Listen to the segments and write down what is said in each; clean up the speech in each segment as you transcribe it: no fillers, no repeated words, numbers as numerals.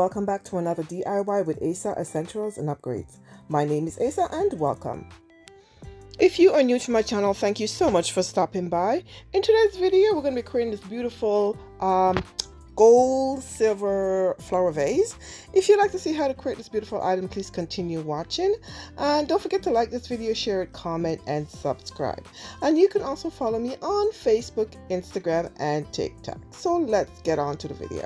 welcome back to another DIY with Asa Essentials and Upgrades. My name is Asa and welcome. If you are new to my channel, thank you so much for stopping by. In today's video, we're going to be creating this beautiful gold silver flower vase. If you'd like to see how to create this beautiful item, please continue watching, and don't forget to like this video, share it, comment, and subscribe. And you can also follow me on Facebook, Instagram, and TikTok. So let's get on to the video.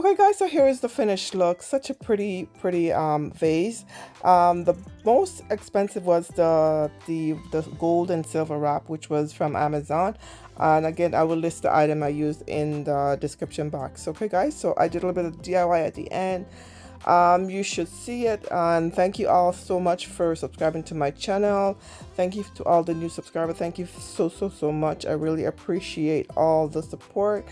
Okay guys, so here is the finished look. Such a pretty vase. The most expensive was the gold and silver wrap, which was from Amazon, and again I will list the item I used in the description box. Okay guys, so I did a little bit of DIY at the end. You should see it, and thank you all so much for subscribing to my channel. Thank you to all the new subscribers. Thank you so much. I really appreciate all the support.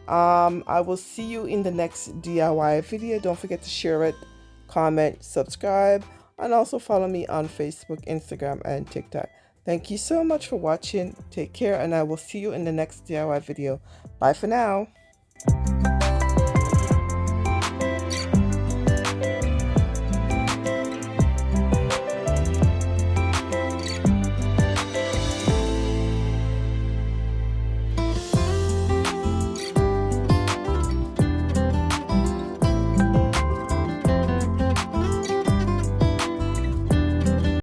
I will see you in the next DIY video. Don't forget to share it, comment, subscribe, and also follow me on Facebook, Instagram, and TikTok. Thank you so much for watching. Take care, and I will see you in the next DIY video. Bye for now.